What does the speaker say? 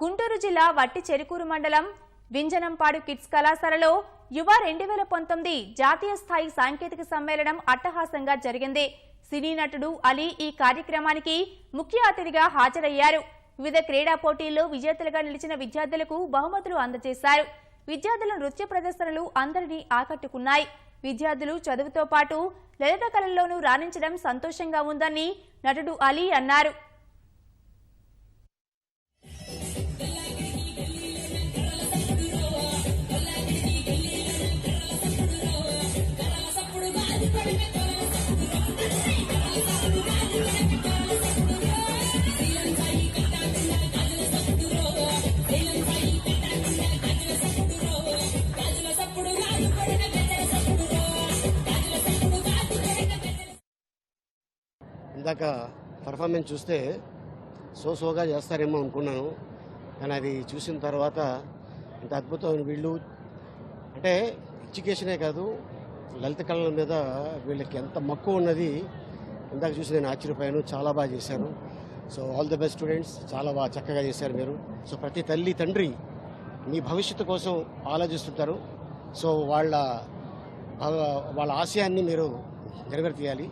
గుంటూరు జిల్లా వట్టి చెరుకూరు మండలం వింజనంపాడు కిడ్స్ కళాశాలలో యువ 2019 జాతీయ స్థాయి సాంకేతిక సమ్మేళనం అట్టహాసంగా జరిగింది. సినీ నటుడు అలీ ఈ కార్యక్రమానికి ముఖ్య అతిథిగా హాజరయ్యారు. వివిధ క్రీడా పోటీల్లో విజేతలుగా నిలిచిన విద్యార్థులకు బహుమతులు అందజేశారు. విద్యార్థుల నృత్య ప్రదర్శనలు అందరినీ ఆకట్టుకున్నాయి. విద్యార్థులు చదువుతో పాటు లలిత కళల్లోనూ రాణించడం సంతోషంగా ఉందని నటుడు అలీ అన్నారు. ఇందాక పర్ఫార్మెన్స్ చూస్తే సోగా చేస్తారేమో అనుకున్నాను, కానీ అది చూసిన తర్వాత ఇంత అద్భుతమైన వీళ్ళు అంటే ఎడ్యుకేషనే కాదు లలిత కళల మీద వీళ్ళకి ఎంత మక్కువ ఉన్నది ఇందాక చూసి నేను ఆశ్చర్యపోయాను. చాలా బాగా చేశారు. So all the best students, చాలా బాగా చక్కగా చేశారు మీరు. సో ప్రతి తల్లి తండ్రి మీ భవిష్యత్తు కోసం ఆలోచిస్తుంటారు. సో వాళ్ళ ఆశయాన్ని మీరు నెరవేర్తీయాలి.